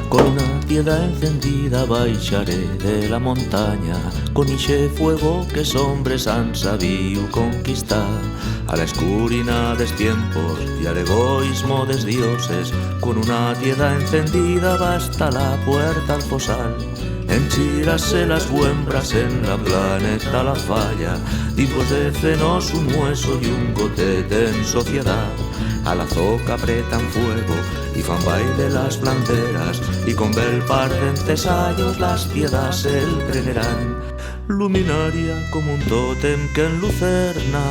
Con una tienda encendida baixaré de la montaña, con ixe fuego que os hombres han sabido conquistar. A la escurina des tiempos y al egoísmo des dioses, con una tienda encendida basta la puerta al fosal. Enchírase las buembras en la planeta la falla, tipos de cenos un hueso y un gotete en sociedad. A la zoca apretan fuego y fan baile las planteras, y con bel par de encesallos las piedras el creerán. Luminaria como un tótem que en lucerna,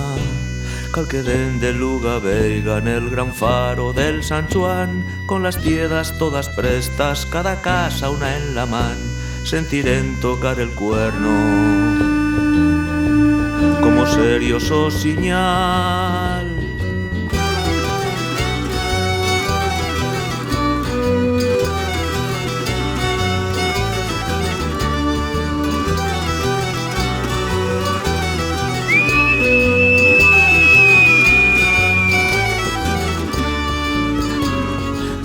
calque dende Luga veiga en el gran faro del San Juan, con las piedras todas prestas, cada casa una en la man, sentirán tocar el cuerno como serioso señal.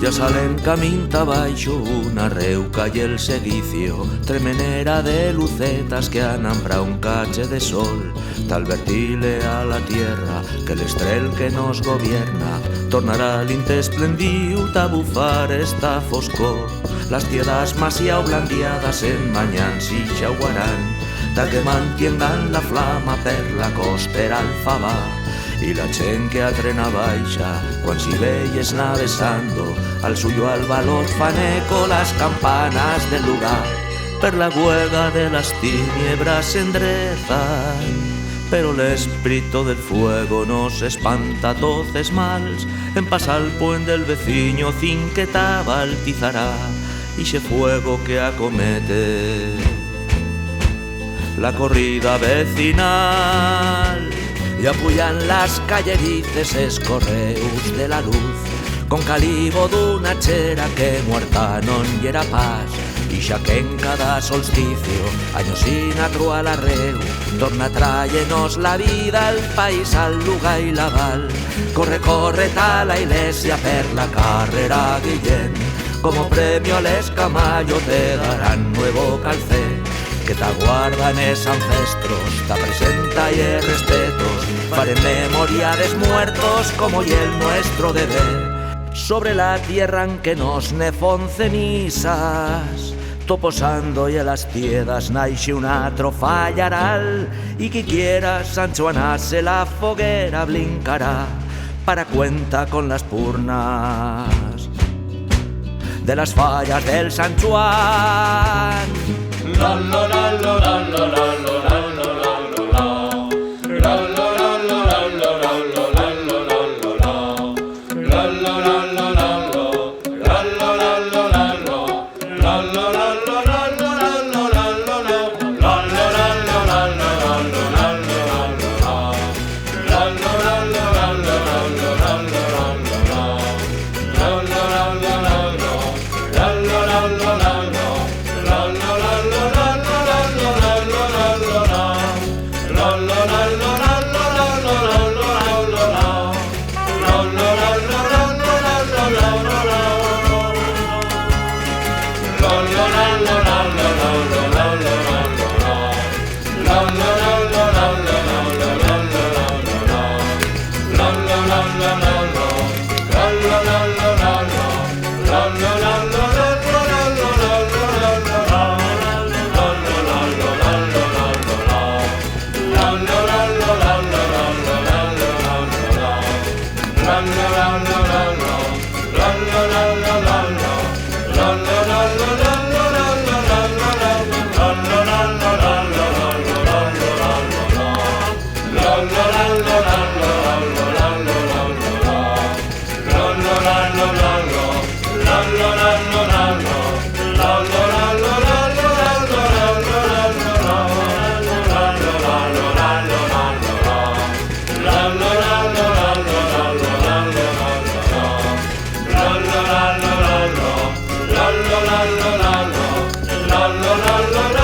Ya salen caminta abaixo una reuca y el seguicio, tremenera de lucetas que anambra un cache de sol. Tal vertile a la tierra que l'estrel que nos gobierna tornará l'inte esplendiu ta bufar esta foscor. Las tiedas masiao blandiadas en mañan si xauarán, ta que mantiengan la flama per la costera alfabá. Y la chen que atrena baixa, quan si veyes navesando, al suyo albalot fan eco las campanas del lugar. Per la huega de las tiniebras se enderezan, pero el espíritu del fuego nos espanta toces mals. En pasar el puente del vecino cinqueta baltizará, y se fuego que acomete la corrida vecinal. Y apoyan las callerices escorreus de la luz, con calibo d'una chera que muerta non yera pas. Y xa que en cada solsticio, años sin atrual arreu, torna trayenos la vida al país, al lugar y la val. Corre, corre ta la iglesia per la carrera Guillén, como premio al escamallo te darán nuevo calcé, que te aguardan es ancestros, te presenta y el respetos, para memoria de muertos como y el nuestro deber. Sobre la tierra en que nos nefon cenizas, toposando y a las piedras naixe una trofallaral, y que quiera San Juanase la foguera blincará, para cuenta con las purnas de las fallas del San Juan. La la la la la la la la la la. La la la la la la la la la la.